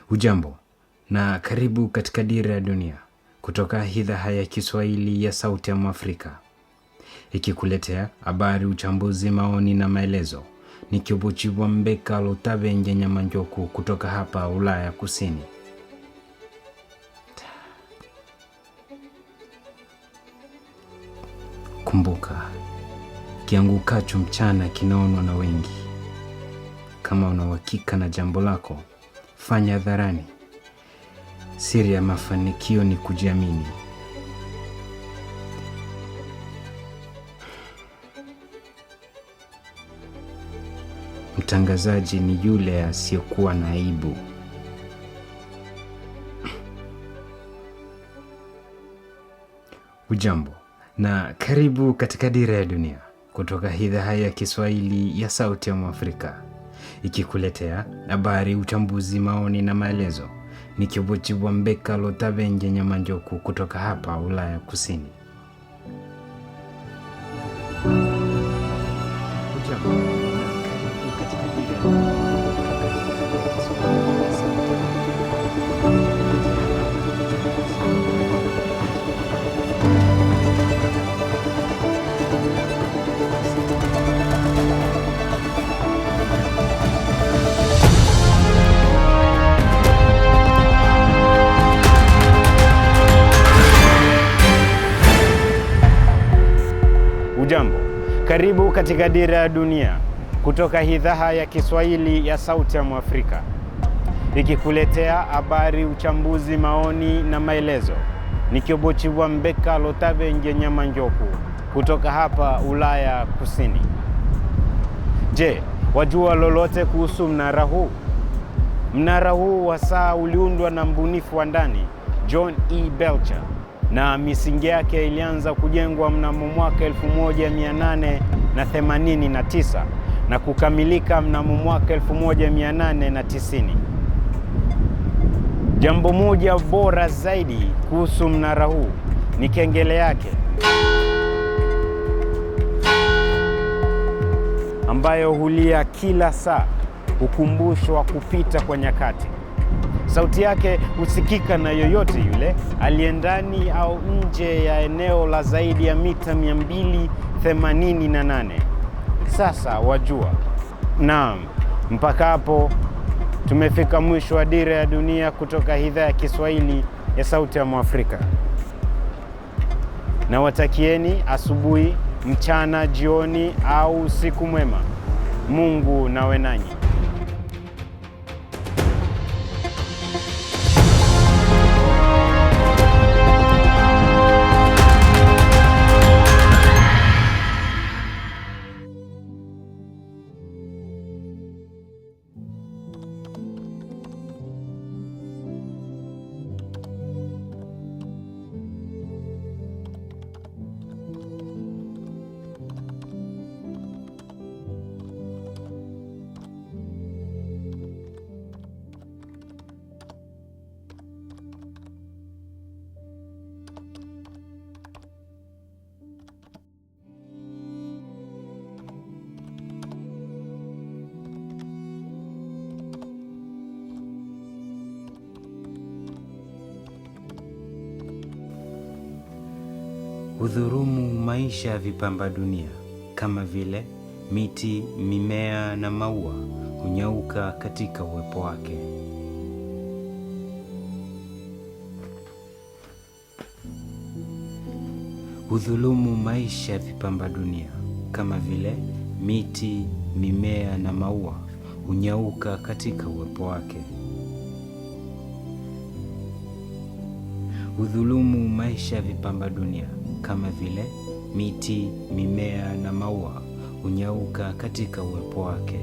Hujambo na karibu katika Dira ya Dunia kutoka idhaa ya Kiswahili ya Sauti ya Mwafrika, ikikuletea habari, uchambuzi, maoni na maelezo. Nikiwa Mbeka Lutabenje Nyamanjoku kutoka hapa Ulaya Kusini. Kumbuka, kiangukacho mchana kinaonwa na wengi. Kama una uhakika na jambo lako, fanya hadharani. Siri ya mafanikio ni kujiamini. Mtangazaji ni yule asiyekuwa na aibu. Hujambo na karibu katika Dira ya Dunia kutoka idhaa ya Kiswahili ya Sauti ya Mwafrika, ikikuletea habari, uchambuzi, maoni na maelezo. Nikiwa Mbeka Lutabenje Nyamanjoku kutoka hapa Ulaya Kusini. Hujambo, karibu katika Dira ya Dunia kutoka idhaa ya Kiswahili ya Sauti ya Mwafrika, ikikuletea habari, uchambuzi, maoni na maelezo. Nikiwa Mbeka Lutabenje Nyamanjoku kutoka hapa Ulaya Kusini. Je, wajua lolote kuhusu mnara huu? Mnara huu wa saa uliundwa na mbunifu wa ndani John E. Belcher, na misingi yake ilianza kujengwa mnamo mwaka 1889 na kukamilika mnamo mwaka 1890. Jambo moja bora zaidi kuhusu mnara huu ni kengele yake, ambayo hulia kila saa, ukumbusho wa kupita kwa nyakati. Sauti yake husikika na yoyote yule aliye ndani au nje ya eneo la zaidi ya mita 288. Sasa wajua. Naam, mpaka hapo tumefika mwisho wa Dira ya Dunia kutoka idhaa ya Kiswahili ya Sauti ya Mwafrika. Na watakieni asubuhi, mchana, jioni au usiku mwema. Mungu nawe nanyi. Hudhurumu maisha ya vipamba dunia kama vile miti, mimea na maua hunyauka katika uwepo wake. Hudhulumu maisha ya vipamba dunia kama vile miti, mimea na maua hunyauka katika uwepo wake. Hudhulumu maisha ya vipamba dunia kama vile miti, mimea na maua hunyauka katika uwepo wake.